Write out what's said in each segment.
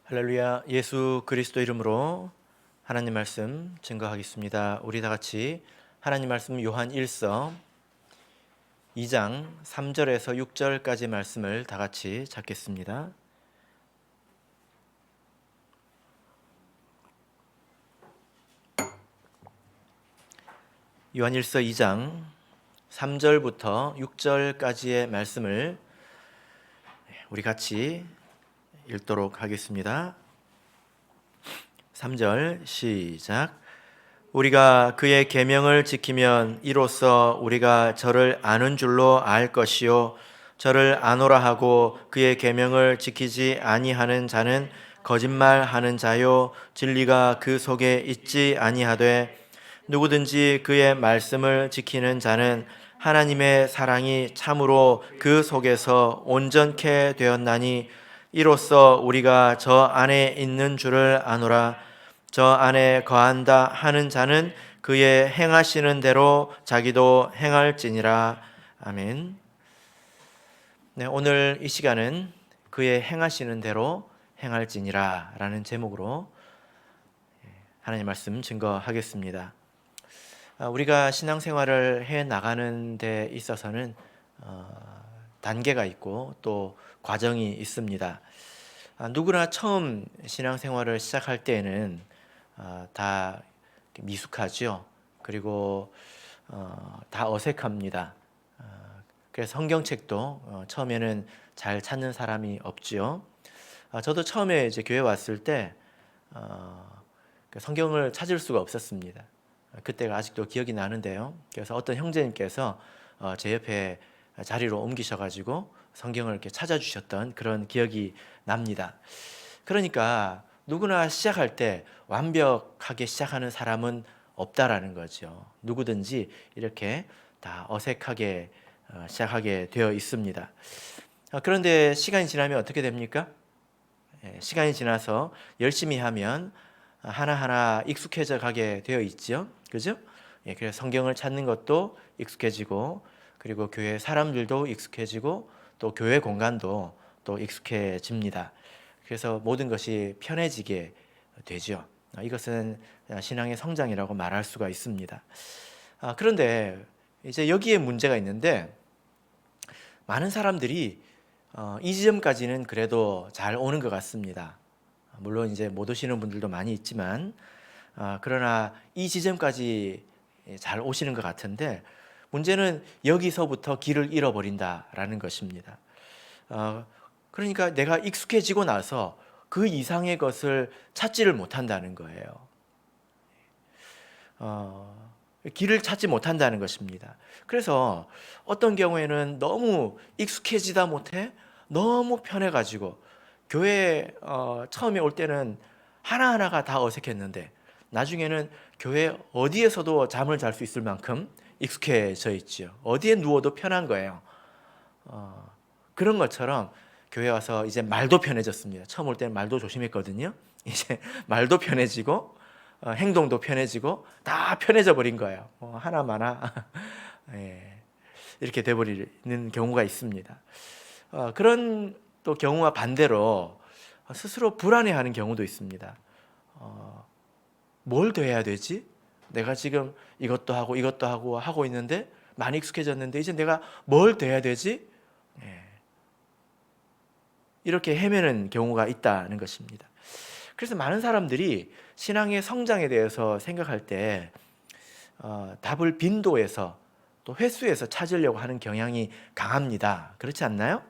할렐루야. 예수 그리스도 이름으로 하나님 말씀 증거하겠습니다. 우리 다 같이 하나님 말씀 요한 1서 2장 3절에서 6절까지 말씀을 다 같이 찾겠습니다. 요한 1서 2장 3절부터 6절까지의 말씀을 우리 같이 읽도록 하겠습니다. 3절 시작. 우리가 그의 계명을 지키면 이로써 우리가 저를 아는 줄로 알 것이요 저를 아노라 하고 그의 계명을 지키지 아니하는 자는 거짓말하는 자요 진리가 그 속에 있지 아니하되 누구든지 그의 말씀을 지키는 자는 하나님의 사랑이 참으로 그 속에서 온전케 되었나니 이로써 우리가 저 안에 있는 줄을 아노라. 저 안에 거한다 하는 자는 그의 행하시는 대로 자기도 행할지니라. 아멘. 네, 오늘 이 시간은 그의 행하시는 대로 행할지니라 라는 제목으로 하나님 말씀 증거하겠습니다. 우리가 신앙생활을 해 나가는 데 있어서는 단계가 있고 또 과정이 있습니다. 누구나 처음 신앙생활을 시작할 때에는 다 미숙하죠. 그리고 다 어색합니다. 그래서 성경책도 처음에는 잘 찾는 사람이 없지요. 저도 처음에 이제 교회 왔을 때 성경을 찾을 수가 없었습니다. 그때가 아직도 기억이 나는데요. 그래서 어떤 형제님께서 제 옆에 자리로 옮기셔가지고 성경을 이렇게 찾아주셨던 그런 기억이 납니다. 그러니까 누구나 시작할 때 완벽하게 시작하는 사람은 없다라는 거죠. 누구든지 이렇게 다 어색하게 시작하게 되어 있습니다. 그런데 시간이 지나면 어떻게 됩니까? 시간이 지나서 열심히 하면 하나하나 익숙해져 가게 되어 있죠. 그죠? 그래서 성경을 찾는 것도 익숙해지고 그리고 교회 사람들도 익숙해지고 또 교회 공간도 또 익숙해집니다. 그래서 모든 것이 편해지게 되죠. 이것은 신앙의 성장이라고 말할 수가 있습니다. 그런데 이제 여기에 문제가 있는데 많은 사람들이 이 지점까지는 그래도 잘 오는 것 같습니다. 물론 이제 못 오시는 분들도 많이 있지만 그러나 이 지점까지 잘 오시는 것 같은데 문제는 여기서부터 길을 잃어버린다라는 것입니다. 그러니까 내가 익숙해지고 나서 그 이상의 것을 찾지를 못한다는 거예요. 길을 찾지 못한다는 것입니다. 그래서 어떤 경우에는 너무 익숙해지다 못해 너무 편해가지고 교회 처음에 올 때는 하나하나가 다 어색했는데 나중에는 교회 어디에서도 잠을 잘 수 있을 만큼 익숙해져 있죠. 어디에 누워도 편한 거예요. 그런 것처럼 교회 와서 이제 말도 편해졌습니다. 처음 올 때는 말도 조심했거든요. 이제 말도 편해지고 행동도 편해지고 다 편해져 버린 거예요. 하나마나 예, 이렇게 돼버리는 경우가 있습니다. 그런 또 경우와 반대로 스스로 불안해하는 경우도 있습니다. 뭘 더 해야 되지? 내가 지금 이것도 하고 하고 있는데 많이 익숙해졌는데 이제 내가 뭘 더 해야 되지? 이렇게 헤매는 경우가 있다는 것입니다. 그래서 많은 사람들이 신앙의 성장에 대해서 생각할 때 답을 빈도에서 또 횟수에서 찾으려고 하는 경향이 강합니다. 그렇지 않나요?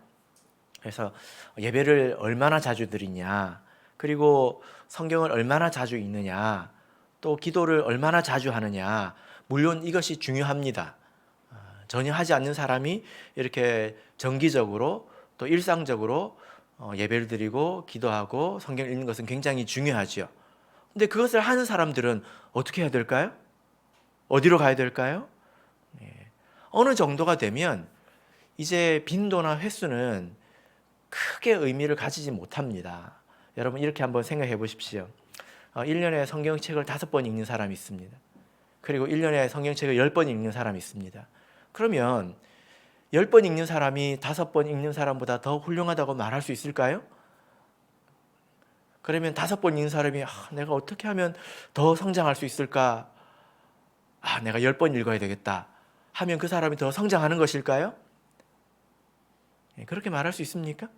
그래서 예배를 얼마나 자주 드리냐, 그리고 성경을 얼마나 자주 읽느냐, 또 기도를 얼마나 자주 하느냐, 물론 이것이 중요합니다. 전혀 하지 않는 사람이 이렇게 정기적으로 또 일상적으로 예배를 드리고 기도하고 성경 읽는 것은 굉장히 중요하죠. 근데 그것을 하는 사람들은 어떻게 해야 될까요? 어디로 가야 될까요? 어느 정도가 되면 이제 빈도나 횟수는 크게 의미를 가지지 못합니다. 여러분 이렇게 한번 생각해 보십시오. 1년에 성경책을 5번 읽는 사람이 있습니다. 그리고 1년에 성경책을 10번 읽는 사람이 있습니다. 그러면 10번 읽는 사람이 5번 읽는 사람보다 더 훌륭하다고 말할 수 있을까요? 그러면 5번 읽는 사람이 내가 어떻게 하면 더 성장할 수 있을까? 내가 10번 읽어야 되겠다 하면 그 사람이 더 성장하는 것일까요? 그렇게 말할 수 있습니까?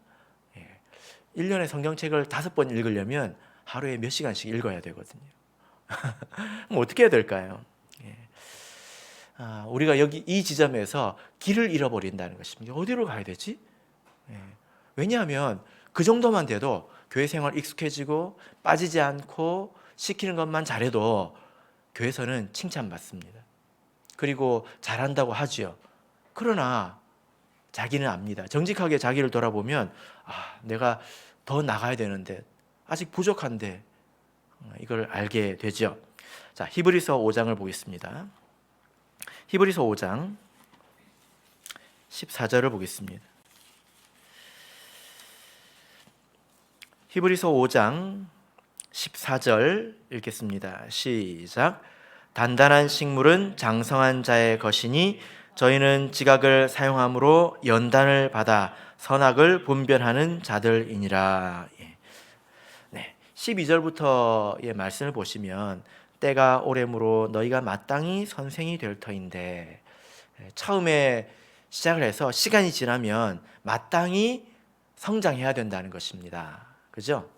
1년에 성경책을 5번 읽으려면 하루에 몇 시간씩 읽어야 되거든요. 그럼 어떻게 해야 될까요? 우리가 여기 이 지점에서 길을 잃어버린다는 것입니다. 어디로 가야 되지? 왜냐하면 그 정도만 돼도 교회 생활 익숙해지고 빠지지 않고 시키는 것만 잘해도 교회에서는 칭찬받습니다. 그리고 잘한다고 하지요. 그러나 자기는 압니다. 정직하게 자기를 돌아보면 내가 더 나가야 되는데 아직 부족한데 이걸 알게 되죠. 자, 히브리서 5장을 보겠습니다. 히브리서 5장 14절을 보겠습니다. 히브리서 5장 14절 읽겠습니다. 시작. 단단한 식물은 장성한 자의 것이니 저희는 지각을 사용함으로 연단을 받아 선악을 분별하는 자들이니라. 12절부터의 말씀을 보시면 때가 오래므로 너희가 마땅히 선생이 될 터인데, 처음에 시작을 해서 시간이 지나면 마땅히 성장해야 된다는 것입니다. 그죠?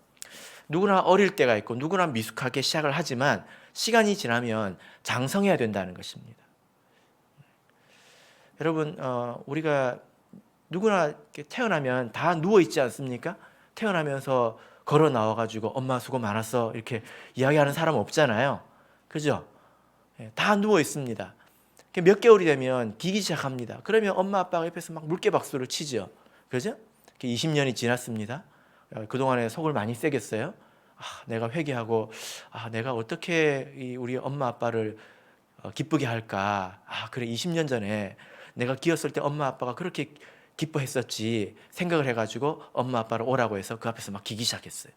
누구나 어릴 때가 있고 누구나 미숙하게 시작을 하지만 시간이 지나면 장성해야 된다는 것입니다. 여러분, 우리가 누구나 태어나면 다 누워 있지 않습니까? 태어나면서 걸어 나와가지고 엄마 수고 많았어 이렇게 이야기하는 사람 없잖아요. 그죠? 다 누워 있습니다. 몇 개월이 되면 기기 시작합니다. 그러면 엄마 아빠가 옆에서 막 물개박수를 치죠. 그죠? 20년이 지났습니다. 그동안에 속을 많이 새겼어요. 내가 회개하고 내가 어떻게 우리 엄마 아빠를 기쁘게 할까? 그래, 20년 전에 내가 기었을 때 엄마 아빠가 그렇게 기뻐했었지 생각을 해가지고 엄마 아빠를 오라고 해서 그 앞에서 막 기기 시작했어요.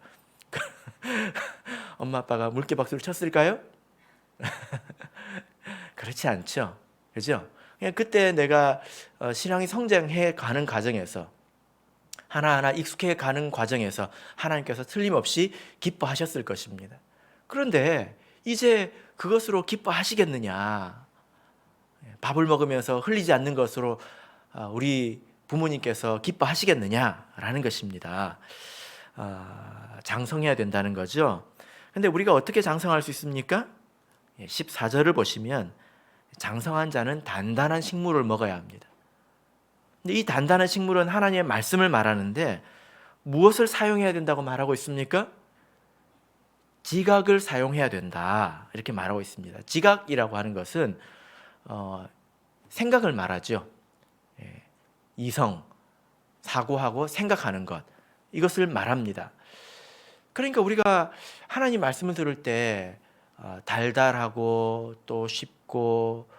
엄마 아빠가 물개박수를 쳤을까요? 그렇지 않죠. 그죠? 그냥 그때 내가 신앙이 성장해 가는 과정에서 하나하나 익숙해 가는 과정에서 하나님께서 틀림없이 기뻐하셨을 것입니다. 그런데 이제 그것으로 기뻐하시겠느냐? 밥을 먹으면서 흘리지 않는 것으로 우리 부모님께서 기뻐하시겠느냐라는 것입니다. 장성해야 된다는 거죠. 근데 우리가 어떻게 장성할 수 있습니까? 14절을 보시면 장성한 자는 단단한 식물을 먹어야 합니다. 근데 이 단단한 식물은 하나님의 말씀을 말하는데 무엇을 사용해야 된다고 말하고 있습니까? 지각을 사용해야 된다 이렇게 말하고 있습니다. 지각이라고 하는 것은 생각을 말하죠. 이성, 사고하고 생각하는 것, 이것을 말합니다. 그러니까 우리가 하나님 말씀을 들을 때 달달하고 또 쉽고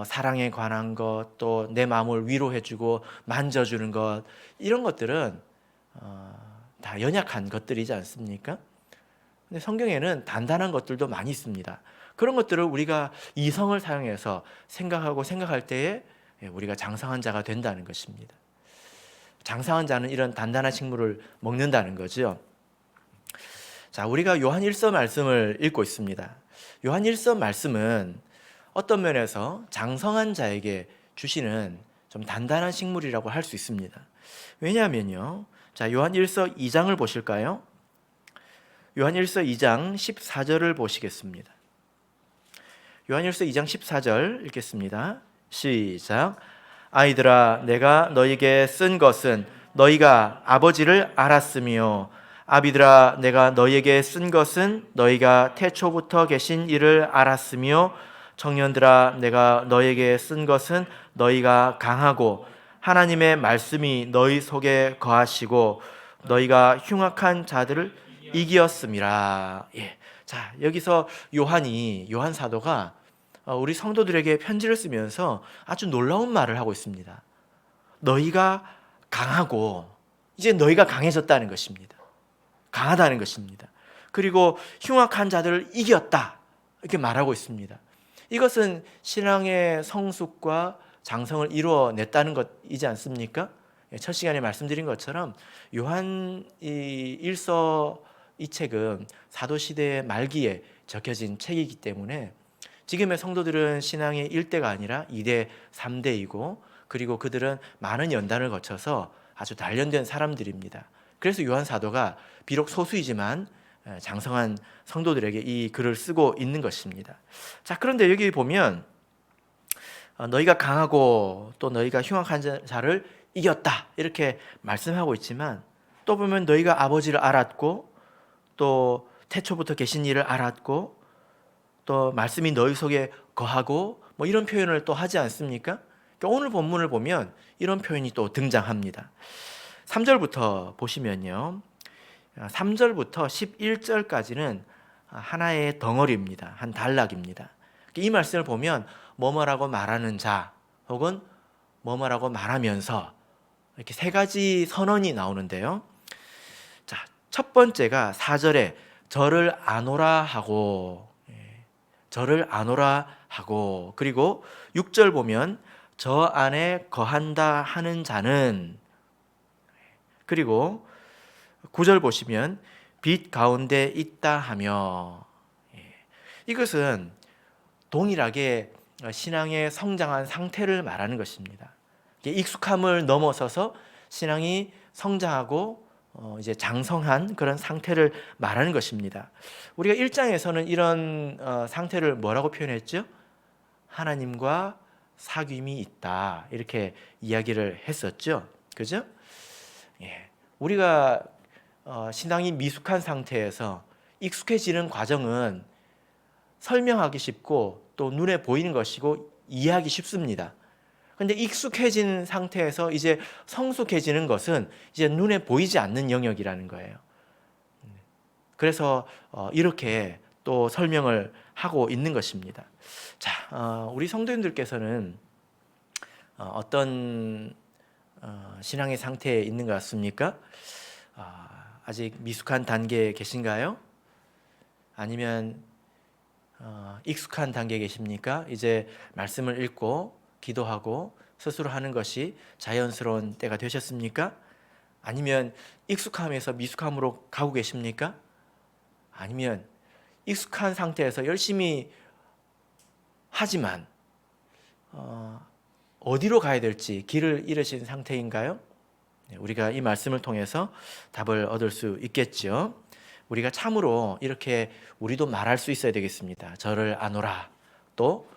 사랑에 관한 것, 또 내 마음을 위로해주고 만져주는 것, 이런 것들은 다 연약한 것들이지 않습니까? 근데 성경에는 단단한 것들도 많이 있습니다. 그런 것들을 우리가 이성을 사용해서 생각할 때에 우리가 장성한 자가 된다는 것입니다. 장성한 자는 이런 단단한 식물을 먹는다는 거죠. 자, 우리가 요한 1서 말씀을 읽고 있습니다. 요한 1서 말씀은 어떤 면에서 장성한 자에게 주시는 좀 단단한 식물이라고 할 수 있습니다. 왜냐하면요. 자, 요한 1서 2장을 보실까요? 요한 1서 2장 14절을 보시겠습니다. 요한 1서 2장 14절 읽겠습니다. 시작. 아이들아, 내가 너희에게 쓴 것은 너희가 아버지를 알았으며, 아비들아, 내가 너희에게 쓴 것은 너희가 태초부터 계신 이를 알았으며, 청년들아, 내가 너희에게 쓴 것은 너희가 강하고 하나님의 말씀이 너희 속에 거하시고 너희가 흉악한 자들을 이기었음이라. 자, 여기서 요한 사도가 우리 성도들에게 편지를 쓰면서 아주 놀라운 말을 하고 있습니다. 너희가 강하고 이제 너희가 강해졌다는 것입니다. 강하다는 것입니다. 그리고 흉악한 자들을 이겼다 이렇게 말하고 있습니다. 이것은 신앙의 성숙과 장성을 이루어냈다는 것이지 않습니까? 첫 시간에 말씀드린 것처럼 요한 1서 이 책은 사도 시대의 말기에 적혀진 책이기 때문에 지금의 성도들은 신앙의 1대가 아니라 2대, 3대이고 그리고 그들은 많은 연단을 거쳐서 아주 단련된 사람들입니다. 그래서 요한 사도가 비록 소수이지만 장성한 성도들에게 이 글을 쓰고 있는 것입니다. 자, 그런데 여기 보면 너희가 강하고 또 너희가 흉악한 자를 이겼다 이렇게 말씀하고 있지만 또 보면 너희가 아버지를 알았고 또 태초부터 계신 이를 알았고 또 말씀이 너희 속에 거하고 뭐 이런 표현을 또 하지 않습니까? 그러니까 오늘 본문을 보면 이런 표현이 또 등장합니다. 3절부터 보시면요. 3절부터 11절까지는 하나의 덩어리입니다. 한 단락입니다. 이 말씀을 보면 뭐뭐라고 말하는 자 혹은 뭐뭐라고 말하면서 이렇게 세 가지 선언이 나오는데요. 자, 첫 번째가 4절에 저를 아노라 하고 저를 아노라 하고 그리고 6절 보면 저 안에 거한다 하는 자는 그리고 9절 보시면 빛 가운데 있다 하며 이것은 동일하게 신앙의 성장한 상태를 말하는 것입니다. 익숙함을 넘어서서 신앙이 성장하고 이제 장성한 그런 상태를 말하는 것입니다. 우리가 1장에서는 이런 상태를 뭐라고 표현했죠? 하나님과 사귐이 있다 이렇게 이야기를 했었죠. 그죠? 예. 우리가 신앙이 미숙한 상태에서 익숙해지는 과정은 설명하기 쉽고 또 눈에 보이는 것이고 이해하기 쉽습니다. 근데 익숙해진 상태에서 이제 성숙해지는 것은 이제 눈에 보이지 않는 영역이라는 거예요. 그래서 이렇게 또 설명을 하고 있는 것입니다. 자, 우리 성도님들께서는 어떤 신앙의 상태에 있는 것 같습니까? 아직 미숙한 단계에 계신가요? 아니면 익숙한 단계에 계십니까? 이제 말씀을 읽고 기도하고 스스로 하는 것이 자연스러운 때가 되셨습니까? 아니면 익숙함에서 미숙함으로 가고 계십니까? 아니면 익숙한 상태에서 열심히 하지만 어디로 가야 될지 길을 잃으신 상태인가요? 우리가 이 말씀을 통해서 답을 얻을 수 있겠죠. 우리가 참으로 이렇게 우리도 말할 수 있어야 되겠습니다. 저를 아노라 또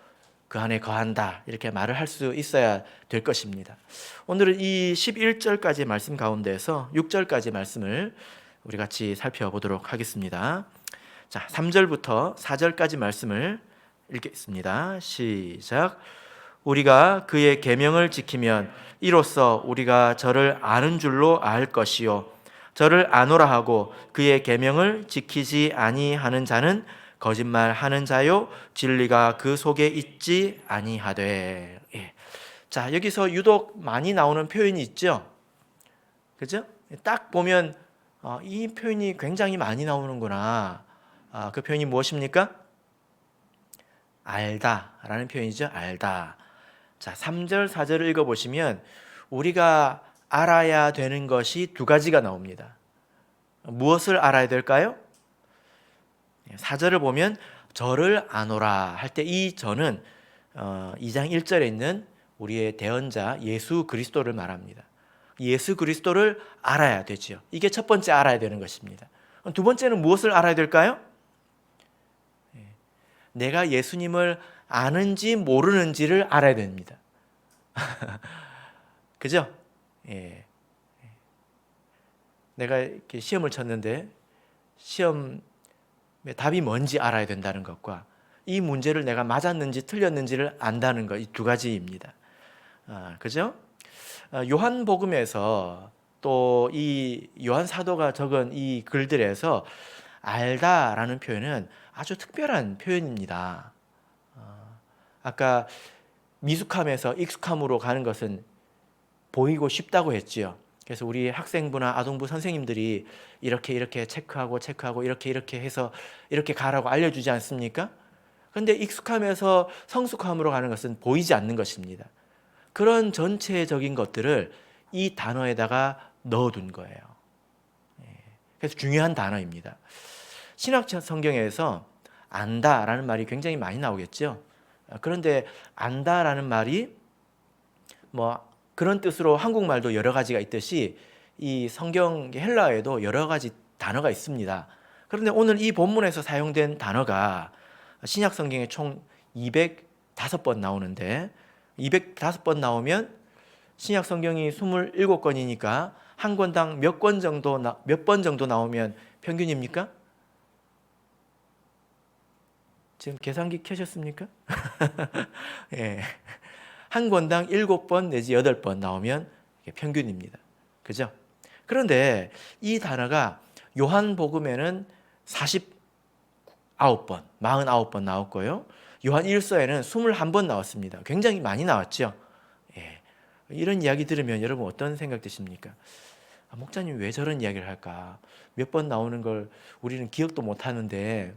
그 안에 거한다 이렇게 말을 할 수 있어야 될 것입니다. 오늘은 이 11절까지 말씀 가운데에서 6절까지 말씀을 우리 같이 살펴보도록 하겠습니다. 자, 3절부터 4절까지 말씀을 읽겠습니다. 시작. 우리가 그의 계명을 지키면 이로써 우리가 저를 아는 줄로 알 것이요 저를 아노라 하고 그의 계명을 지키지 아니하는 자는 거짓말하는 자요 진리가 그 속에 있지 아니하되. 예. 자, 여기서 유독 많이 나오는 표현이 있죠. 그죠? 딱 보면 이 표현이 굉장히 많이 나오는구나. 그 표현이 무엇입니까? 알다라는 표현이죠. 알다. 자, 3절, 4절을 읽어보시면 우리가 알아야 되는 것이 두 가지가 나옵니다. 무엇을 알아야 될까요? 4절을 보면 저를 아노라 할 때 이 저는 2장 1절에 있는 우리의 대언자 예수 그리스도를 말합니다. 예수 그리스도를 알아야 되지요. 이게 첫 번째 알아야 되는 것입니다. 두 번째는 무엇을 알아야 될까요? 내가 예수님을 아는지 모르는지를 알아야 됩니다. 그죠? 예. 내가 이렇게 시험을 쳤는데 시험 답이 뭔지 알아야 된다는 것과 이 문제를 내가 맞았는지 틀렸는지를 안다는 것, 이 두 가지입니다. 그죠? 요한복음에서 또 이 요한 사도가 적은 이 글들에서 알다라는 표현은 아주 특별한 표현입니다. 아까 미숙함에서 익숙함으로 가는 것은 보이고 쉽다고 했지요. 그래서 우리 학생부나 아동부 선생님들이 이렇게 체크하고 이렇게 해서 이렇게 가라고 알려주지 않습니까? 그런데 익숙함에서 성숙함으로 가는 것은 보이지 않는 것입니다. 그런 전체적인 것들을 이 단어에다가 넣어둔 거예요. 그래서 중요한 단어입니다. 신약 성경에서 안다라는 말이 굉장히 많이 나오겠죠. 그런데 안다라는 말이 뭐 그런 뜻으로 한국말도 여러 가지가 있듯이 이 성경 헬라어에도 여러 가지 단어가 있습니다. 그런데 오늘 이 본문에서 사용된 단어가 신약 성경에 총 205번 나오는데 205번 나오면 신약 성경이 27권이니까 한 권당 몇 번 정도 나오면 평균입니까? 지금 계산기 켜셨습니까? 예. 한 권당 7번 내지 8번 나오면 평균입니다. 그죠? 그런데 이 단어가 요한복음에는 49번, 49번 나왔고요. 요한 1서에는 21번 나왔습니다. 굉장히 많이 나왔죠. 예. 이런 이야기 들으면 여러분 어떤 생각 드십니까? 목사님 왜 저런 이야기를 할까? 몇 번 나오는 걸 우리는 기억도 못 하는데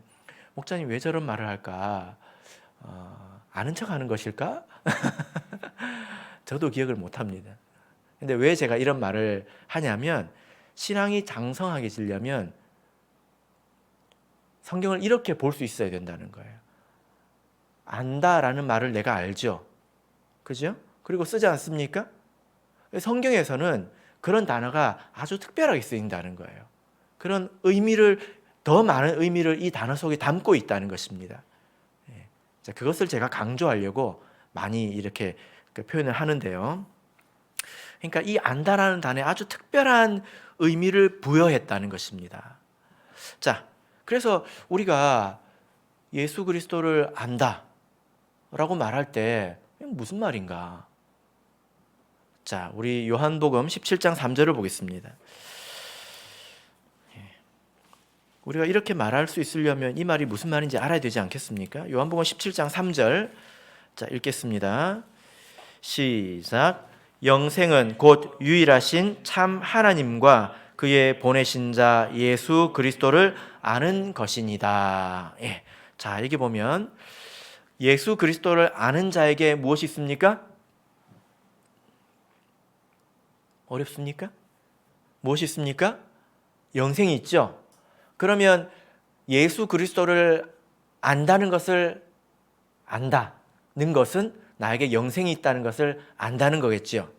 목사님 왜 저런 말을 할까? 아는 척 하는 것일까? 저도 기억을 못 합니다. 근데 왜 제가 이런 말을 하냐면 신앙이 장성하게지려면 성경을 이렇게 볼 수 있어야 된다는 거예요. 안다라는 말을 내가 알죠. 그죠? 그리고 쓰지 않습니까? 성경에서는 그런 단어가 아주 특별하게 쓰인다는 거예요. 그런 의미를, 더 많은 의미를 이 단어 속에 담고 있다는 것입니다. 그것을 제가 강조하려고 많이 이렇게 표현을 하는데요. 그러니까 이 안다라는 단어에 아주 특별한 의미를 부여했다는 것입니다. 자, 그래서 우리가 예수 그리스도를 안다라고 말할 때 무슨 말인가? 자, 우리 요한복음 17장 3절을 보겠습니다. 우리가 이렇게 말할 수 있으려면 이 말이 무슨 말인지 알아야 되지 않겠습니까? 요한복음 17장 3절. 자, 읽겠습니다. 시작. 영생은 곧 유일하신 참 하나님과 그의 보내신 자 예수 그리스도를 아는 것이니이다. 예. 자, 여기 보면 예수 그리스도를 아는 자에게 무엇이 있습니까? 어렵습니까? 무엇이 있습니까? 영생이 있죠. 그러면 예수 그리스도를 안다는 것을 안다는 것은 나에게 영생이 있다는 것을 안다는 거겠죠.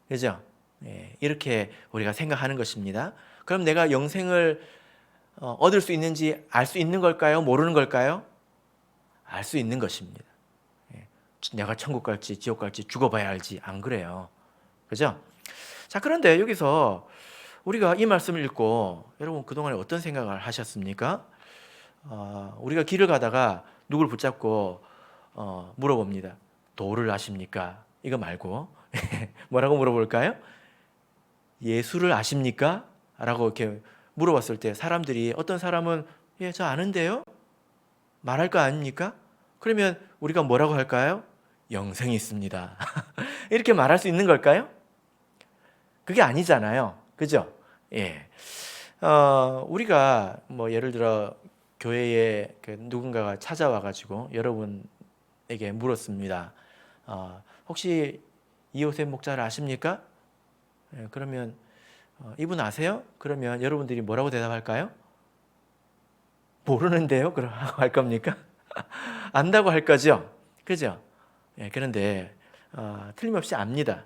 그죠? 예, 이렇게 우리가 생각하는 것입니다. 그럼 내가 영생을 얻을 수 있는지 알 수 있는 걸까요? 모르는 걸까요? 알 수 있는 것입니다. 예, 내가 천국 갈지 지옥 갈지 죽어봐야 알지. 안 그래요. 그죠? 자, 그런데 여기서 우리가 이 말씀을 읽고 여러분 그동안에 어떤 생각을 하셨습니까? 우리가 길을 가다가 누굴 붙잡고 물어봅니다. 도를 아십니까? 이거 말고 뭐라고 물어볼까요? 예수를 아십니까? 라고 이렇게 물어봤을 때 사람들이 어떤 사람은 예, 저 아는데요? 말할 거 아닙니까? 그러면 우리가 뭐라고 할까요? 영생이 있습니다. 이렇게 말할 수 있는 걸까요? 그게 아니잖아요. 그죠? 예. 우리가 뭐 예를 들어 교회에 누군가가 찾아와가지고 여러분에게 물었습니다. 혹시 이호셉 목자를 아십니까? 예, 그러면 이분 아세요? 그러면 여러분들이 뭐라고 대답할까요? 모르는데요? 그럼 할 겁니까? 안다고 할 거죠? 그죠? 예, 그런데 틀림없이 압니다.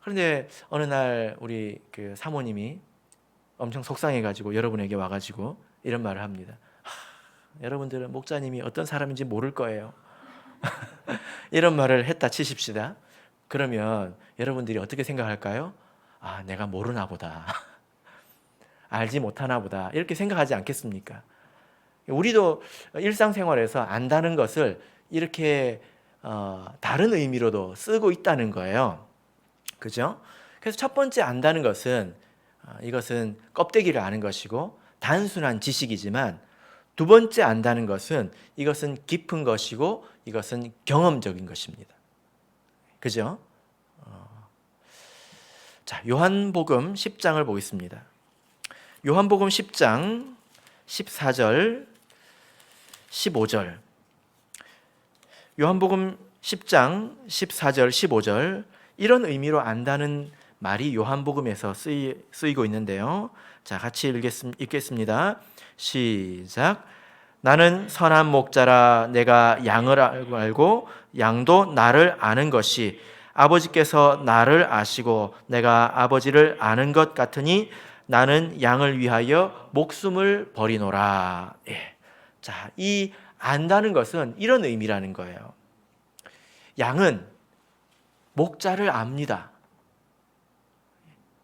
그런데 어느 날 우리 그 사모님이 엄청 속상해가지고 여러분에게 와가지고 이런 말을 합니다. 여러분들은 목자님이 어떤 사람인지 모를 거예요. 이런 말을 했다 치십시다. 그러면 여러분들이 어떻게 생각할까요? 내가 모르나 보다. 알지 못하나 보다. 이렇게 생각하지 않겠습니까? 우리도 일상생활에서 안다는 것을 이렇게 다른 의미로도 쓰고 있다는 거예요. 그죠? 그래서 첫 번째 안다는 것은 이것은 껍데기를 아는 것이고 단순한 지식이지만 두 번째 안다는 것은 이것은 깊은 것이고 이것은 경험적인 것입니다. 그죠? 자, 요한복음 10장을 보겠습니다. 요한복음 10장 14절 15절. 요한복음 10장 14절 15절. 이런 의미로 안다는 말이 요한복음에서 쓰이고 있는데요. 자, 같이 읽겠습니다. 시작. 나는 선한 목자라. 내가 양을 알고 양도 나를 아는 것이 아버지께서 나를 아시고 내가 아버지를 아는 것 같으니 나는 양을 위하여 목숨을 버리노라. 예. 자, 이 안다는 것은 이런 의미라는 거예요. 양은 목자를 압니다.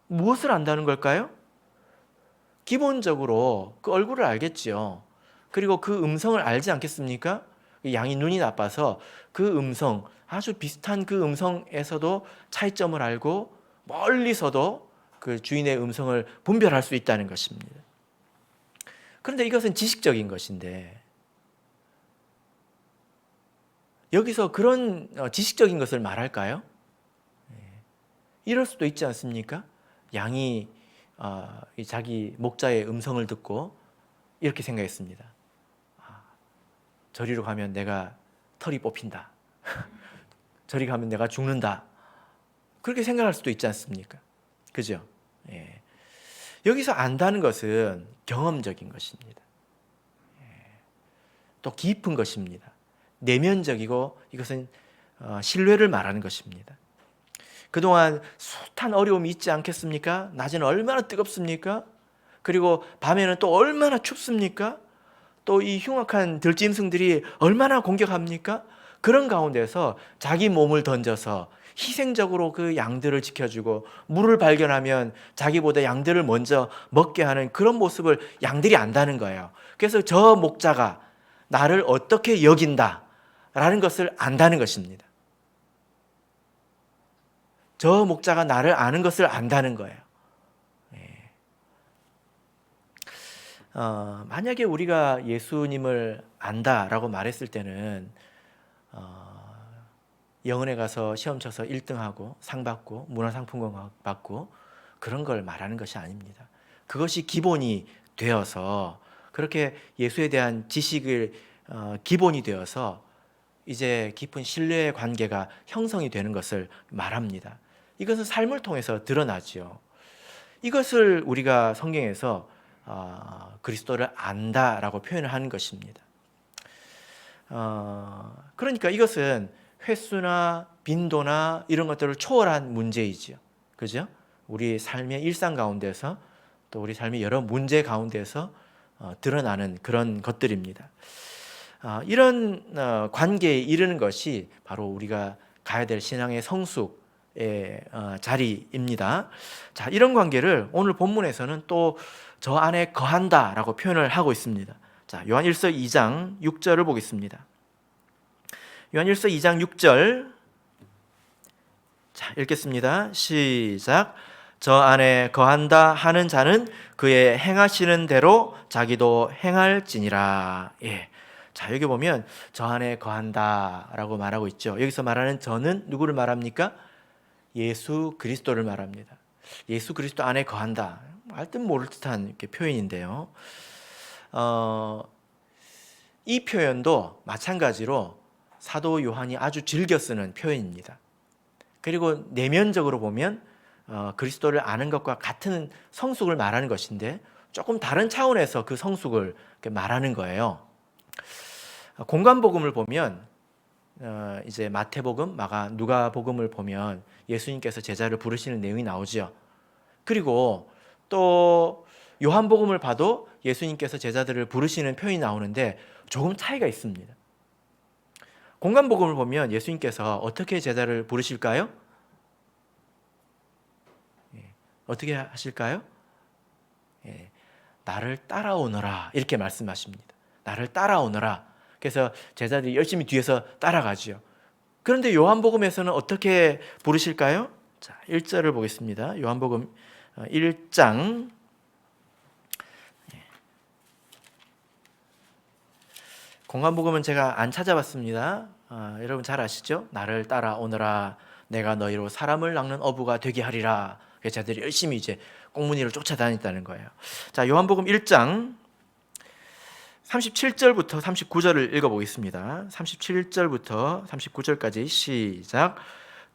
무엇을 안다는 걸까요? 기본적으로 그 얼굴을 알겠지요. 그리고 그 음성을 알지 않겠습니까? 양이 눈이 나빠서 그 음성, 아주 비슷한 그 음성에서도 차이점을 알고 멀리서도 그 주인의 음성을 분별할 수 있다는 것입니다. 그런데 이것은 지식적인 것인데 여기서 그런 지식적인 것을 말할까요? 이럴 수도 있지 않습니까? 양이 자기 목자의 음성을 듣고 이렇게 생각했습니다. 저리로 가면 내가 털이 뽑힌다. 저리 가면 내가 죽는다. 그렇게 생각할 수도 있지 않습니까? 그죠? 예. 여기서 안다는 것은 경험적인 것입니다. 또 깊은 것입니다. 내면적이고 이것은 신뢰를 말하는 것입니다. 그동안 숱한 어려움이 있지 않겠습니까? 낮에는 얼마나 뜨겁습니까? 그리고 밤에는 또 얼마나 춥습니까? 또 이 흉악한 들짐승들이 얼마나 공격합니까? 그런 가운데서 자기 몸을 던져서 희생적으로 그 양들을 지켜주고 물을 발견하면 자기보다 양들을 먼저 먹게 하는 그런 모습을 양들이 안다는 거예요. 그래서 저 목자가 나를 어떻게 여긴다라는 것을 안다는 것입니다. 저 목자가 나를 아는 것을 안다는 거예요. 만약에 우리가 예수님을 안다라고 말했을 때는 영은에 가서 시험 쳐서 1등하고 상 받고 문화상품권 받고 그런 걸 말하는 것이 아닙니다. 그것이 기본이 되어서 그렇게 예수에 대한 지식을 기본이 되어서 이제 깊은 신뢰의 관계가 형성이 되는 것을 말합니다. 이것은 삶을 통해서 드러나지요. 이것을 우리가 성경에서 그리스도를 안다라고 표현을 하는 것입니다. 그러니까 이것은 횟수나 빈도나 이런 것들을 초월한 문제이지요. 그죠? 우리 삶의 일상 가운데서 또 우리 삶의 여러 문제 가운데서 드러나는 그런 것들입니다. 이런 관계에 이르는 것이 바로 우리가 가야 될 신앙의 성숙의 자리입니다. 자, 이런 관계를 오늘 본문에서는 또 저 안에 거한다라고 표현을 하고 있습니다. 자, 요한일서 2장 6절을 보겠습니다. 요한일서 2장 6절. 자, 읽겠습니다. 시작. 저 안에 거한다 하는 자는 그의 행하시는 대로 자기도 행할지니라. 예. 자, 여기 보면 저 안에 거한다라고 말하고 있죠. 여기서 말하는 저는 누구를 말합니까? 예수 그리스도를 말합니다. 예수 그리스도 안에 거한다. 알 듯 모를 듯한 이렇게 표현인데요. 이 표현도 마찬가지로 사도 요한이 아주 즐겨 쓰는 표현입니다. 그리고 내면적으로 보면 그리스도를 아는 것과 같은 성숙을 말하는 것인데 조금 다른 차원에서 그 성숙을 말하는 거예요. 공관복음을 보면 이제 마태복음, 누가복음을 보면 예수님께서 제자를 부르시는 내용이 나오죠. 그리고 또 요한복음을 봐도 예수님께서 제자들을 부르시는 표현이 나오는데 조금 차이가 있습니다. 공관복음을 보면 예수님께서 어떻게 제자를 부르실까요? 어떻게 하실까요? 나를 따라오너라 이렇게 말씀하십니다. 나를 따라오너라. 그래서 제자들이 열심히 뒤에서 따라가죠. 그런데 요한복음에서는 어떻게 부르실까요? 자, 1절을 보겠습니다. 요한복음 1장 공관복음은 제가 안 찾아봤습니다. 여러분 잘 아시죠? 나를 따라오너라. 내가 너희로 사람을 낚는 어부가 되게 하리라. 제자들이 열심히 이제 꽁무니를 쫓아다녔다는 거예요. 자, 요한복음 1장 37절부터 39절을 읽어보겠습니다. 37절부터 39절까지 시작.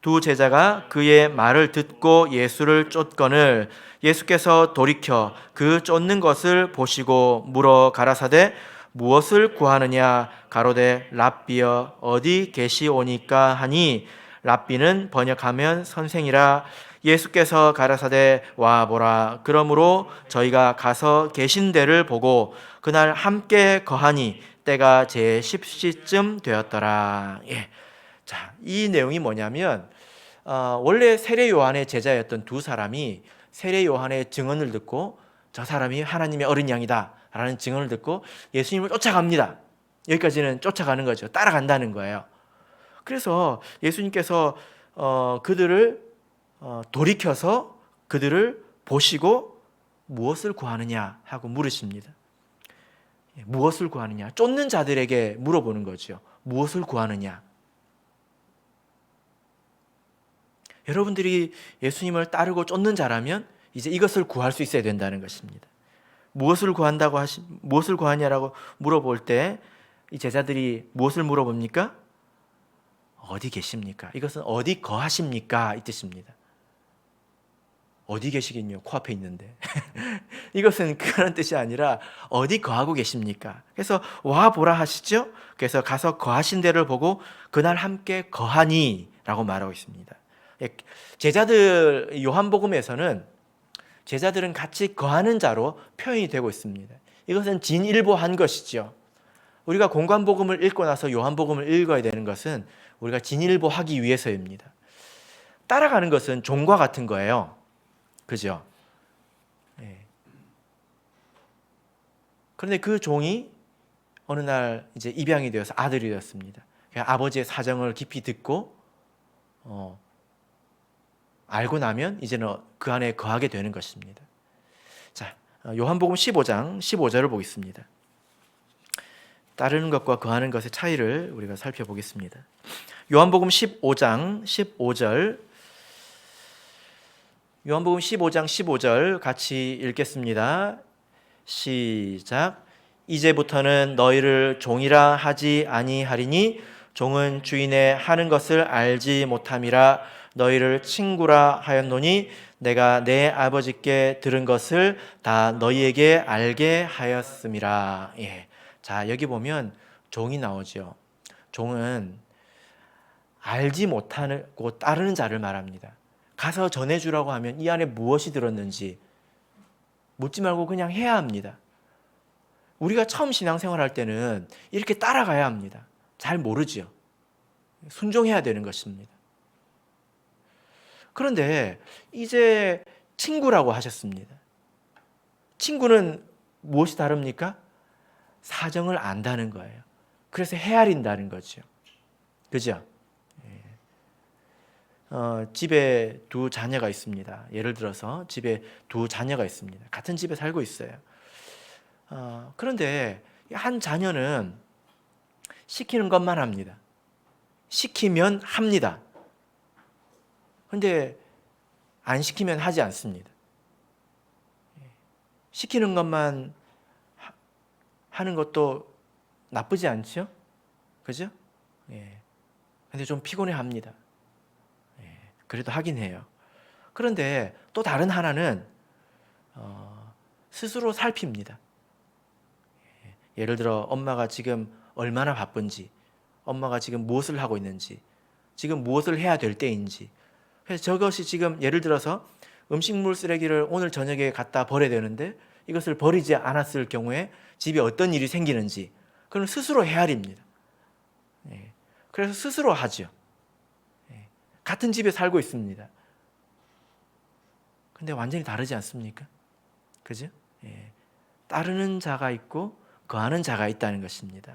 두 제자가 그의 말을 듣고 예수를 쫓거늘 예수께서 돌이켜 그 쫓는 것을 보시고 물어 가라사대 무엇을 구하느냐 가로되 랍비여 어디 계시오니까 하니 랍비는 번역하면 선생이라 예수께서 가라사대 와 보라 그러므로 저희가 가서 계신 데를 보고 그날 함께 거하니 때가 제 10시쯤 되었더라. 예. 자, 이 내용이 뭐냐면 원래 세례 요한의 제자였던 두 사람이 세례 요한의 증언을 듣고 저 사람이 하나님의 어린 양이다 라는 증언을 듣고 예수님을 쫓아갑니다. 여기까지는 쫓아가는 거죠. 따라간다는 거예요. 그래서 예수님께서 그들을 돌이켜서 그들을 보시고 무엇을 구하느냐 하고 물으십니다. 무엇을 구하느냐? 쫓는 자들에게 물어보는 거죠. 무엇을 구하느냐? 여러분들이 예수님을 따르고 쫓는 자라면 이제 이것을 구할 수 있어야 된다는 것입니다. 무엇을 구하냐라고 물어볼 때 이 제자들이 무엇을 물어봅니까? 어디 계십니까? 이것은 어디 거하십니까? 이 뜻입니다. 어디 계시긴요? 코앞에 있는데. 이것은 그런 뜻이 아니라 어디 거하고 계십니까? 그래서 와 보라 하시죠? 그래서 가서 거하신 데를 보고 그날 함께 거하니 라고 말하고 있습니다. 제자들 요한복음에서는 제자들은 같이 거하는 자로 표현이 되고 있습니다. 이것은 진일보한 것이죠. 우리가 공관복음을 읽고 나서 요한복음을 읽어야 되는 것은 우리가 진일보하기 위해서입니다. 따라가는 것은 종과 같은 거예요. 그죠? 네. 그런데 그 종이 어느 날 이제 입양이 되어서 아들이 되었습니다. 아버지의 사정을 깊이 듣고 알고 나면 이제는 그 안에 거하게 되는 것입니다. 자, 요한복음 15장 15절을 보겠습니다. 따르는 것과 거하는 것의 차이를 우리가 살펴보겠습니다. 요한복음 15장 15절 요한복음 15장 15절 같이 읽겠습니다. 시작. 이제부터는 너희를 종이라 하지 아니하리니 종은 주인의 하는 것을 알지 못함이라 너희를 친구라 하였노니 내가 내 아버지께 들은 것을 다 너희에게 알게 하였음이라. 예. 자, 여기 보면 종이 나오죠. 종은 알지 못하고 따르는 자를 말합니다. 가서 전해주라고 하면 이 안에 무엇이 들었는지 묻지 말고 그냥 해야 합니다. 우리가 처음 신앙생활 할 때는 이렇게 따라가야 합니다. 잘 모르죠. 순종해야 되는 것입니다. 그런데 이제 친구라고 하셨습니다. 친구는 무엇이 다릅니까? 사정을 안다는 거예요. 그래서 헤아린다는 거죠. 그죠? 집에 두 자녀가 있습니다. 예를 들어서 집에 두 자녀가 있습니다. 같은 집에 살고 있어요. 그런데 한 자녀는 시키는 것만 합니다. 시키면 합니다. 그런데 안 시키면 하지 않습니다. 시키는 것만 하는 것도 나쁘지 않죠? 그죠? 예. 근데 좀 피곤해 합니다. 예. 그래도 하긴 해요. 그런데 또 다른 하나는 스스로 살핍니다. 예를 들어 엄마가 지금 얼마나 바쁜지, 엄마가 지금 무엇을 하고 있는지, 지금 무엇을 해야 될 때인지. 그래서 저것이 지금 예를 들어서 음식물 쓰레기를 오늘 저녁에 갖다 버려야 되는데 이것을 버리지 않았을 경우에 집에 어떤 일이 생기는지 그건 스스로 헤아립니다. 그래서 스스로 하죠. 같은 집에 살고 있습니다. 근데 완전히 다르지 않습니까? 그죠? 따르는 자가 있고 거하는 자가 있다는 것입니다.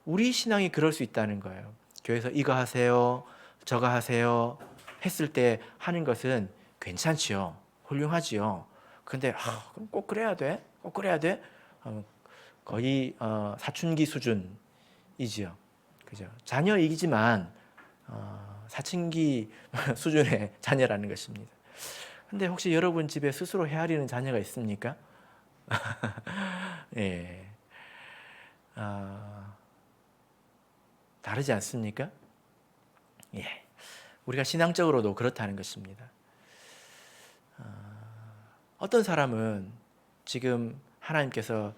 우리 신앙이 그럴 수 있다는 거예요. 교회에서 이거 하세요, 저거 하세요 했을 때 하는 것은 괜찮지요. 훌륭하지요. 근데 그럼 꼭 그래야 돼? 꼭 그래야 돼? 거의 사춘기 수준이지요. 그죠? 자녀이지만 사춘기 수준의 자녀라는 것입니다. 근데 혹시 여러분 집에 스스로 헤아리는 자녀가 있습니까? 예. 다르지 않습니까? 예, 우리가 신앙적으로도 그렇다는 것입니다. 어떤 사람은 지금 하나님께서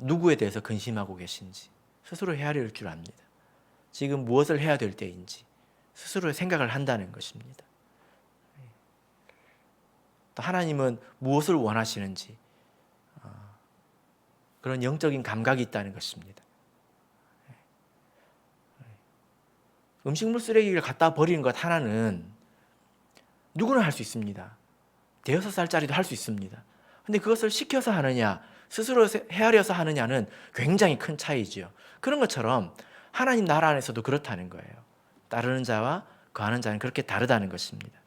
누구에 대해서 근심하고 계신지 스스로 헤아릴 줄 압니다. 지금 무엇을 해야 될 때인지 스스로 생각을 한다는 것입니다. 또 하나님은 무엇을 원하시는지 그런 영적인 감각이 있다는 것입니다. 음식물 쓰레기를 갖다 버리는 것 하나는 누구나 할 수 있습니다. 대여섯 살짜리도 할 수 있습니다. 근데 그것을 시켜서 하느냐, 스스로 헤아려서 하느냐는 굉장히 큰 차이지요. 그런 것처럼 하나님 나라 안에서도 그렇다는 거예요. 따르는 자와 거하는 자는 그렇게 다르다는 것입니다.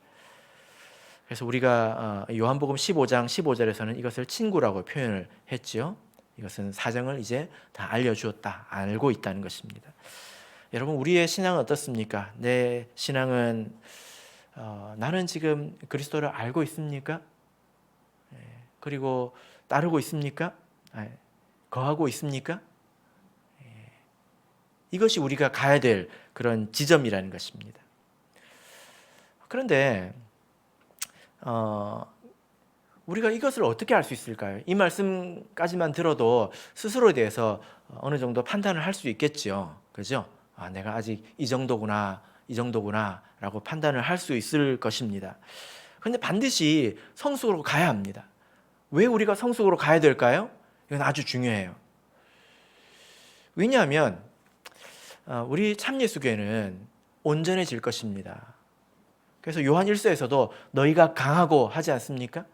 그래서 우리가 요한복음 15장 15절에서는 이것을 친구라고 표현을 했죠. 이것은 사정을 이제 다 알려주었다, 알고 있다는 것입니다. 여러분, 우리의 신앙은 어떻습니까? 내 신앙은 나는 지금 그리스도를 알고 있습니까? 그리고 따르고 있습니까? 거하고 있습니까? 이것이 우리가 가야 될 그런 지점이라는 것입니다. 그런데 우리가 이것을 어떻게 알 수 있을까요? 이 말씀까지만 들어도 스스로에 대해서 어느 정도 판단을 할 수 있겠죠. 그죠? 내가 아직 이 정도구나 라고 판단을 할 수 있을 것입니다. 그런데 반드시 성숙으로 가야 합니다. 왜 우리가 성숙으로 가야 될까요? 이건 아주 중요해요. 왜냐하면 우리 참예수교회는 온전해질 것입니다. 그래서 요한 1서에서도 너희가 강하고 하지 않습니까?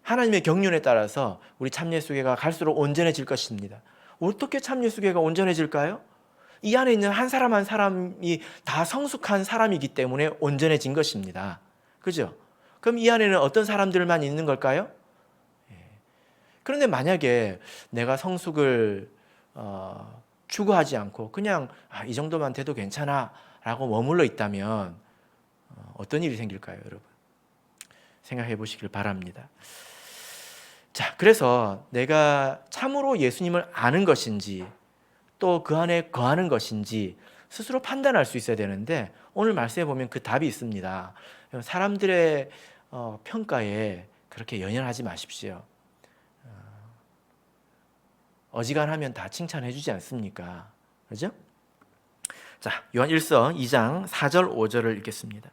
하나님의 경륜에 따라서 우리 참예수교회가 갈수록 온전해질 것입니다. 어떻게 참예수교회가 온전해질까요? 이 안에 있는 한 사람 한 사람이 다 성숙한 사람이기 때문에 온전해진 것입니다. 그죠? 그럼 이 안에는 어떤 사람들만 있는 걸까요? 그런데 만약에 내가 성숙을 추구하지 않고 그냥 이 정도만 돼도 괜찮아 라고 머물러 있다면 어떤 일이 생길까요, 여러분? 생각해 보시길 바랍니다. 자, 그래서 내가 참으로 예수님을 아는 것인지 또 그 안에 거하는 것인지 스스로 판단할 수 있어야 되는데 오늘 말씀에 보면 그 답이 있습니다. 사람들의 평가에 그렇게 연연하지 마십시오. 어지간하면 다 칭찬해 주지 않습니까? 그죠? 자, 요한일서 2장 4절 5절을 읽겠습니다.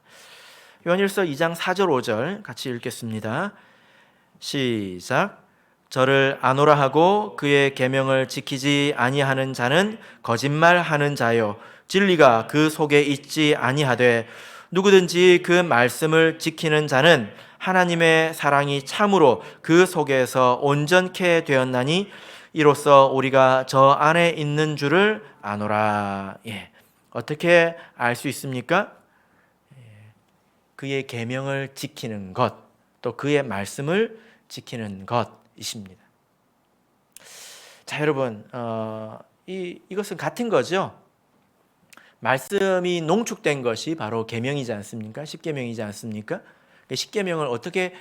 요한일서 2장 4절 5절 같이 읽겠습니다. 시작. 저를 아노라 하고 그의 계명을 지키지 아니하는 자는 거짓말하는 자요 진리가 그 속에 있지 아니하되 누구든지 그 말씀을 지키는 자는 하나님의 사랑이 참으로 그 속에서 온전케 되었나니 이로써 우리가 저 안에 있는 줄을 아노라. 어떻게 알 수 있습니까? 그의 계명을 지키는 것, 또 그의 말씀을 지키는 것이십니다. 자, 여러분, 이것은 같은 거죠. 말씀이 농축된 것이 바로 계명이지 않습니까? 십계명이지 않습니까? 십계명을 어떻게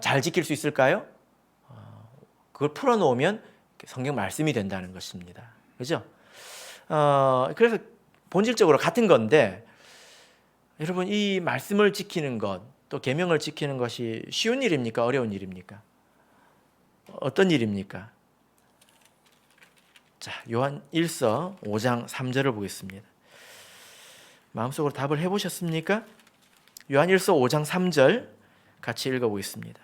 잘 지킬 수 있을까요? 그걸 풀어놓으면 성경 말씀이 된다는 것입니다. 그죠? 그래서 본질적으로 같은 건데, 여러분, 이 말씀을 지키는 것, 또 계명을 지키는 것이 쉬운 일입니까? 어려운 일입니까? 어떤 일입니까? 자, 요한 1서 5장 3절을 보겠습니다. 마음속으로 답을 해보셨습니까? 요한 1서 5장 3절 같이 읽어보겠습니다.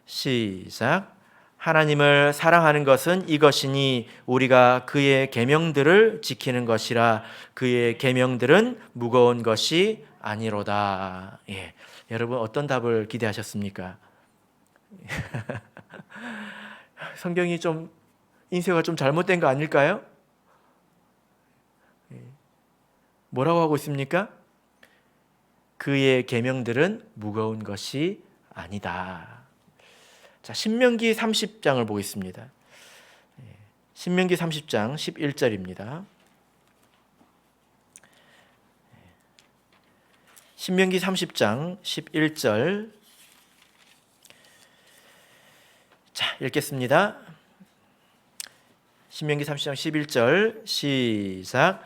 시작. 하나님을 사랑하는 것은 이것이니 우리가 그의 계명들을 지키는 것이라 그의 계명들은 무거운 것이 아니로다. 여러분 어떤 답을 기대하셨습니까? 성경이 좀 인쇄가 좀 잘못된 거 아닐까요? 뭐라고 하고 있습니까? 그의 계명들은 무거운 것이 아니다. 자, 신명기 30장을 보겠습니다. 신명기 30장 11절입니다. 신명기 30장 11절. 자, 읽겠습니다. 신명기 30장 11절 시작.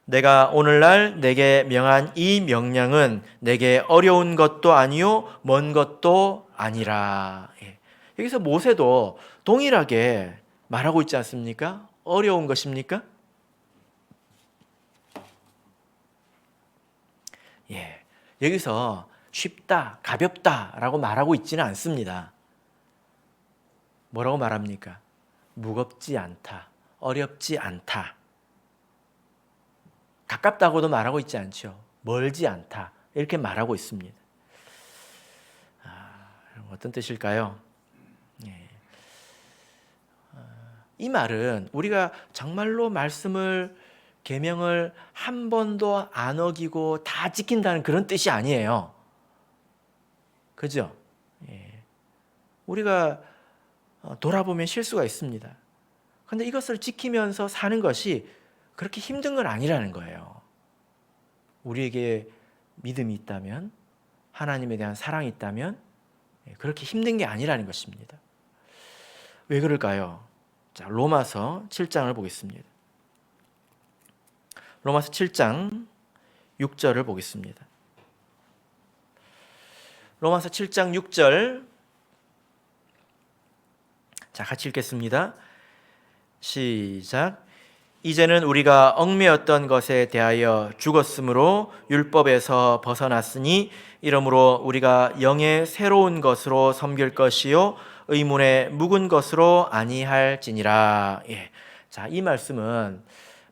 내가 오늘날 내게 명한 이 명령은 내게 어려운 것도 아니요 먼 것도 아니라. 여기서 모세도 동일하게 말하고 있지 않습니까? 어려운 것입니까? 여기서 쉽다, 가볍다라고 말하고 있지는 않습니다. 뭐라고 말합니까? 무겁지 않다, 어렵지 않다. 가깝다고도 말하고 있지 않죠. 멀지 않다, 이렇게 말하고 있습니다. 어떤 뜻일까요? 이 말은 우리가 정말로 말씀을, 계명을 한 번도 안 어기고 다 지킨다는 그런 뜻이 아니에요. 그죠? 우리가 돌아보면 실수가 있습니다. 그런데 이것을 지키면서 사는 것이 그렇게 힘든 건 아니라는 거예요. 우리에게 믿음이 있다면, 하나님에 대한 사랑이 있다면 그렇게 힘든 게 아니라는 것입니다. 왜 그럴까요? 자, 로마서 7장을 보겠습니다. 로마서 7장 6절을 보겠습니다. 로마서 7장 6절, 자, 같이 읽겠습니다. 시작. 이제는 우리가 얽매였던 것에 대하여 죽었으므로 율법에서 벗어났으니 이러므로 우리가 영의 새로운 것으로 섬길 것이요 의문의 묵은 것으로 아니할지니라. 자, 이 말씀은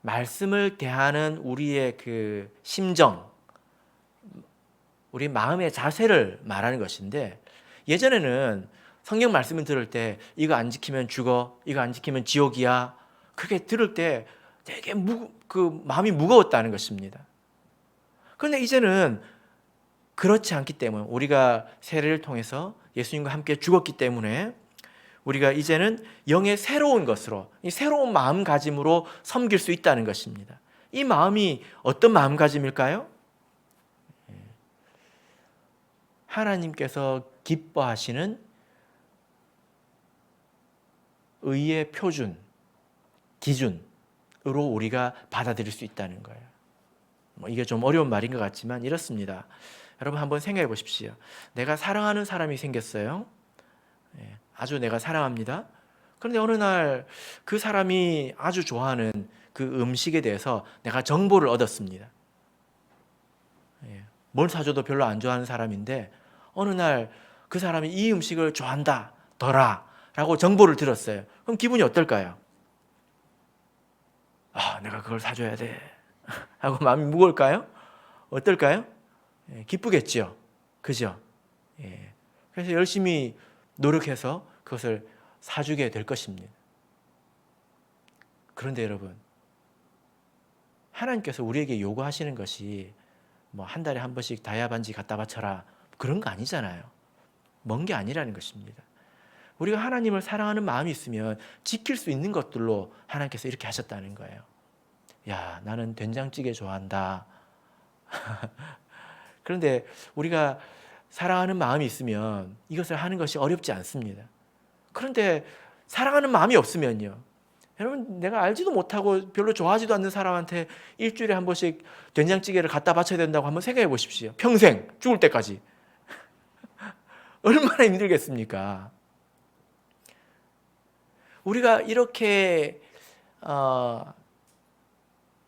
말씀을 대하는 우리의 그 심정, 우리 마음의 자세를 말하는 것인데, 예전에는 성경 말씀을 들을 때 이거 안 지키면 죽어, 이거 안 지키면 지옥이야, 그렇게 들을 때 되게 마음이 무거웠다는 것입니다. 그런데 이제는 그렇지 않기 때문에, 우리가 세례를 통해서 예수님과 함께 죽었기 때문에 우리가 이제는 영의 새로운 것으로, 이 새로운 마음가짐으로 섬길 수 있다는 것입니다. 이 마음이 어떤 마음가짐일까요? 하나님께서 기뻐하시는 의의 표준, 기준으로 우리가 받아들일 수 있다는 거예요. 이게 좀 어려운 말인 것 같지만 이렇습니다. 여러분 한번 생각해 보십시오. 내가 사랑하는 사람이 생겼어요. 아주 내가 사랑합니다. 그런데 어느 날 그 사람이 아주 좋아하는 그 음식에 대해서 내가 정보를 얻었습니다. 뭘 사줘도 별로 안 좋아하는 사람인데 어느 날 그 사람이 이 음식을 좋아한다 더라 라고 정보를 들었어요. 그럼 기분이 어떨까요? 내가 그걸 사줘야 돼 하고 마음이 무거울까요? 어떨까요? 기쁘겠죠. 그죠? 그래서 열심히 노력해서 그것을 사주게 될 것입니다. 그런데 여러분, 하나님께서 우리에게 요구하시는 것이 한 달에 한 번씩 다이아 반지 갖다 바쳐라, 그런 거 아니잖아요. 먼 게 아니라는 것입니다. 우리가 하나님을 사랑하는 마음이 있으면 지킬 수 있는 것들로 하나님께서 이렇게 하셨다는 거예요. 야, 나는 된장찌개 좋아한다. 그런데 우리가 사랑하는 마음이 있으면 이것을 하는 것이 어렵지 않습니다. 그런데 사랑하는 마음이 없으면요, 여러분, 내가 알지도 못하고 별로 좋아하지도 않는 사람한테 일주일에 한 번씩 된장찌개를 갖다 바쳐야 된다고 한번 생각해 보십시오. 평생, 죽을 때까지. 얼마나 힘들겠습니까? 우리가 이렇게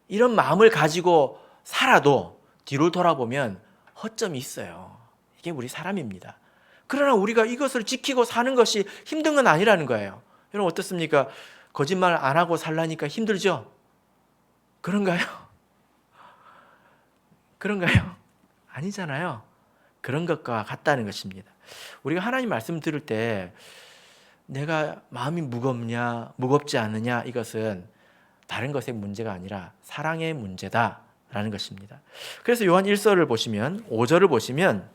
이런 마음을 가지고 살아도 뒤로 돌아보면 허점이 있어요. 이게 우리 사람입니다. 그러나 우리가 이것을 지키고 사는 것이 힘든 건 아니라는 거예요. 여러분 어떻습니까? 거짓말 안 하고 살라니까 힘들죠? 그런가요? 그런가요? 아니잖아요. 그런 것과 같다는 것입니다. 우리가 하나님 말씀 들을 때 내가 마음이 무겁냐, 무겁지 않느냐, 이것은 다른 것의 문제가 아니라 사랑의 문제다라는 것입니다. 그래서 요한 1서를 보시면, 5절을 보시면,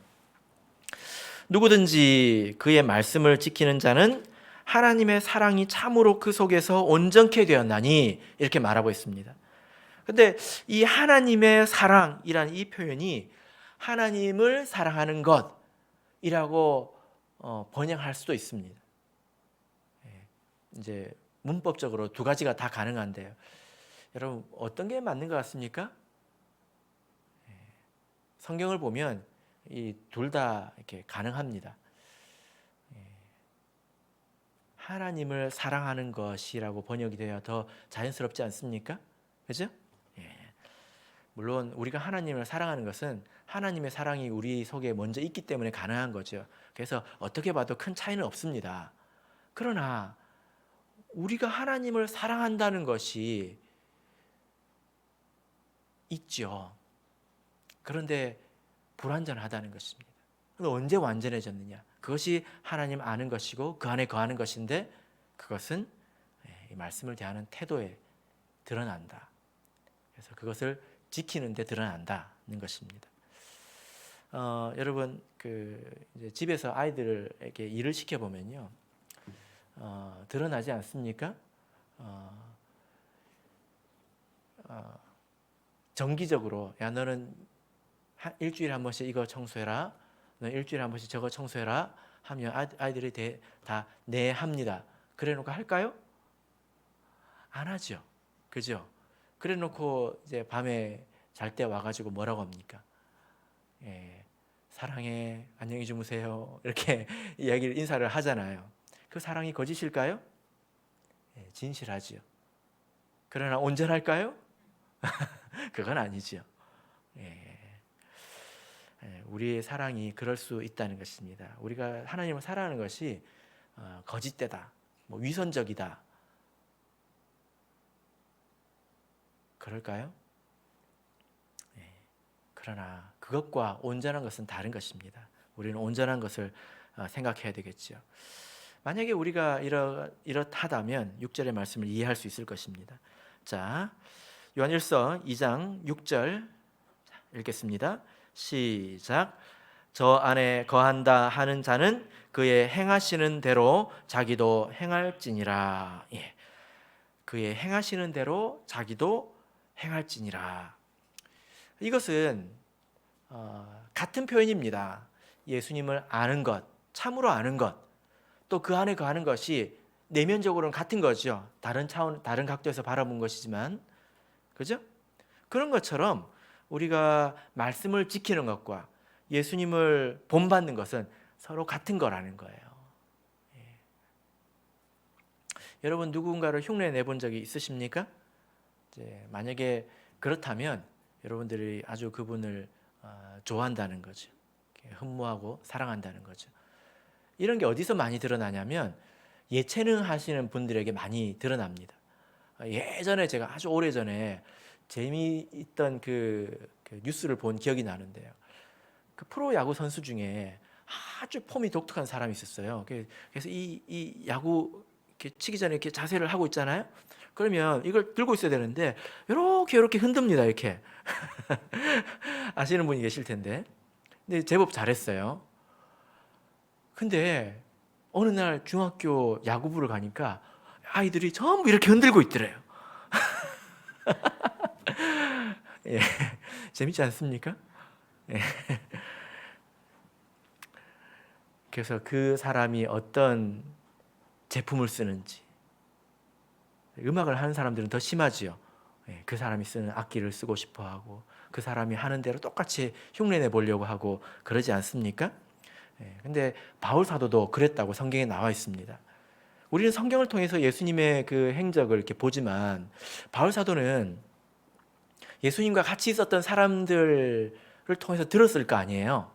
누구든지 그의 말씀을 지키는 자는 하나님의 사랑이 참으로 그 속에서 온전케 되었나니, 이렇게 말하고 있습니다. 그런데 이 하나님의 사랑이라는 이 표현이 하나님을 사랑하는 것이라고 번역할 수도 있습니다. 이제 문법적으로 두 가지가 다 가능한데요. 여러분 어떤 게 맞는 것 같습니까? 성경을 보면 이 둘 다 이렇게 가능합니다. 하나님을 사랑하는 것이라고 번역이 돼야 더 자연스럽지 않습니까? 그죠? 예. 물론 우리가 하나님을 사랑하는 것은 하나님의 사랑이 우리 속에 먼저 있기 때문에 가능한 거죠. 그래서 어떻게 봐도 큰 차이는 없습니다. 그러나 우리가 하나님을 사랑한다는 것이 있죠. 그런데 불완전하다는 것입니다. 언제 완전해졌느냐? 그것이 하나님 아는 것이고 그 안에 거하는 것인데 그것은 이 말씀을 대하는 태도에 드러난다. 그래서 그것을 지키는 데 드러난다는 것입니다. 여러분 이제 집에서 아이들에게 일을 시켜 보면요, 드러나지 않습니까? 정기적으로 야 너는 일주일에 한 번씩 이거 청소해라, 너 일주일에 한 번씩 저거 청소해라 하면 아이들이 다 네 합니다. 그래놓고 할까요? 안 하죠. 그죠? 그래놓고 이제 밤에 잘 때 와가지고 뭐라고 합니까? 사랑해, 안녕히 주무세요. 이렇게 인사를 하잖아요. 그 사랑이 거짓일까요? 진실하지요. 그러나 온전할까요? 그건 아니죠. 우리의 사랑이 그럴 수 있다는 것입니다. 우리가 하나님을 사랑하는 것이 거짓되다, 위선적이다, 그럴까요? 그러나 그것과 온전한 것은 다른 것입니다. 우리는 온전한 것을 생각해야 되겠죠. 만약에 우리가 이렇다면 6절의 말씀을 이해할 수 있을 것입니다. 자, 요한일서 2장 6절 읽겠습니다. 시작. 저 안에 거한다 하는 자는 그의 행하시는 대로 자기도 행할지니라. 그의 행하시는 대로 자기도 행할지니라. 이것은 같은 표현입니다. 예수님을 아는 것, 참으로 아는 것, 또 그 안에 거하는 것이 내면적으로는 같은 거죠. 다른 차원, 다른 각도에서 바라본 것이지만, 그죠? 그런 것처럼 우리가 말씀을 지키는 것과 예수님을 본받는 것은 서로 같은 거라는 거예요. 여러분 누군가를 흉내 내본 적이 있으십니까? 만약에 그렇다면 여러분들이 아주 그분을 좋아한다는 거죠. 흠모하고 사랑한다는 거죠. 이런 게 어디서 많이 드러나냐면 예체능 하시는 분들에게 많이 드러납니다. 예전에 제가 아주 오래전에 재미있던 그 뉴스를 본 기억이 나는데요. 그 프로야구 선수 중에 아주 폼이 독특한 사람이 있었어요. 그래서 이 야구 이렇게 치기 전에 이렇게 자세를 하고 있잖아요. 그러면 이걸 들고 있어야 되는데 이렇게 흔듭니다. 이렇게 아시는 분이 계실 텐데, 근데 제법 잘했어요. 근데 어느 날 중학교 야구부를 가니까 아이들이 전부 이렇게 흔들고 있더래요. 예, 재밌지 않습니까? 예. 그래서 그 사람이 어떤 제품을 쓰는지, 음악을 하는 사람들은 더 심하지요. 그 사람이 쓰는 악기를 쓰고 싶어하고 그 사람이 하는 대로 똑같이 흉내내 보려고 하고 그러지 않습니까? 근데 바울 사도도 그랬다고 성경에 나와 있습니다. 우리는 성경을 통해서 예수님의 그 행적을 이렇게 보지만 바울 사도는 예수님과 같이 있었던 사람들을 통해서 들었을 거 아니에요.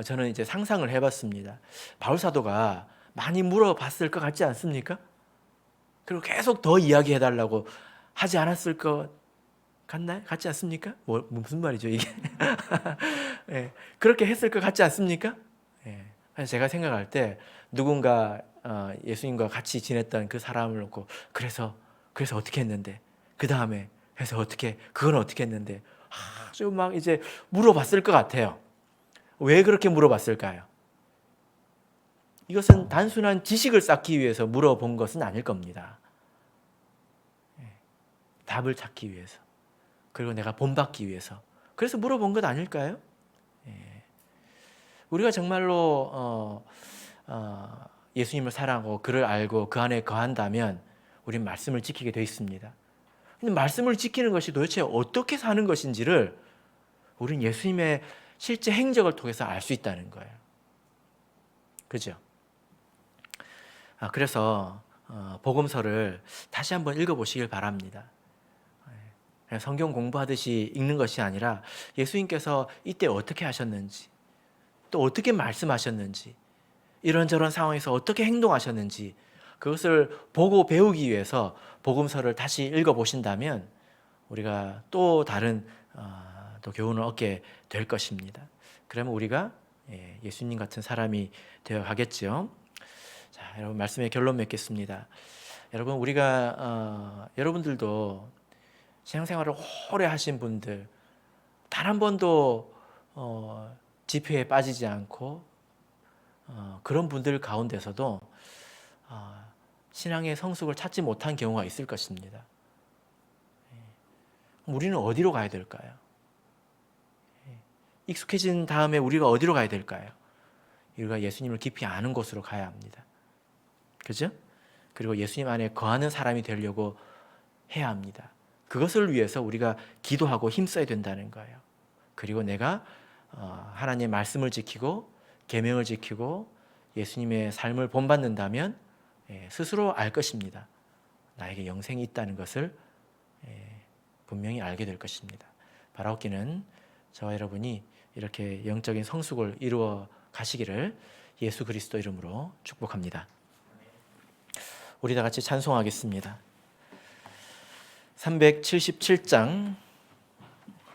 저는 이제 상상을 해봤습니다. 바울 사도가 많이 물어봤을 것 같지 않습니까? 그리고 계속 더 이야기해달라고 하지 않았을 것 같나요? 같지 않습니까? 무슨 말이죠 이게? 그렇게 했을 것 같지 않습니까? 그래서 제가 생각할 때 누군가 예수님과 같이 지냈던 그 사람을 놓고 그래서 어떻게 했는데, 그 다음에 해서 그건 어떻게 했는데, 아주 막 이제 물어봤을 것 같아요. 왜 그렇게 물어봤을까요? 이것은 단순한 지식을 쌓기 위해서 물어본 것은 아닐 겁니다. 답을 찾기 위해서, 그리고 내가 본받기 위해서, 그래서 물어본 것 아닐까요? 우리가 정말로 예수님을 사랑하고 그를 알고 그 안에 거한다면 우린 말씀을 지키게 돼 있습니다. 근데 말씀을 지키는 것이 도대체 어떻게 사는 것인지를 우린 예수님의 실제 행적을 통해서 알 수 있다는 거예요. 그죠? 그래서 복음서를 다시 한번 읽어보시길 바랍니다. 성경 공부하듯이 읽는 것이 아니라 예수님께서 이때 어떻게 하셨는지, 또 어떻게 말씀하셨는지, 이런저런 상황에서 어떻게 행동하셨는지 그것을 보고 배우기 위해서 복음서를 다시 읽어보신다면 우리가 또 다른 또 교훈을 얻게 될 것입니다. 그러면 우리가 예수님 같은 사람이 되어 가겠죠. 자, 여러분 말씀의 결론 맺겠습니다. 여러분 우리가 여러분들도 신앙생활을 오래 하신 분들, 단 한 번도 집회에 빠지지 않고 그런 분들 가운데서도 신앙의 성숙을 찾지 못한 경우가 있을 것입니다. 우리는 어디로 가야 될까요? 익숙해진 다음에 우리가 어디로 가야 될까요? 우리가 예수님을 깊이 아는 곳으로 가야 합니다. 그죠? 그리고 예수님 안에 거하는 사람이 되려고 해야 합니다. 그것을 위해서 우리가 기도하고 힘써야 된다는 거예요. 그리고 내가 하나님의 말씀을 지키고 계명을 지키고 예수님의 삶을 본받는다면 스스로 알 것입니다. 나에게 영생이 있다는 것을 분명히 알게 될 것입니다. 바라옵기는 저와 여러분이 이렇게 영적인 성숙을 이루어 가시기를 예수 그리스도 이름으로 축복합니다. 우리 다 같이 찬송하겠습니다. 377장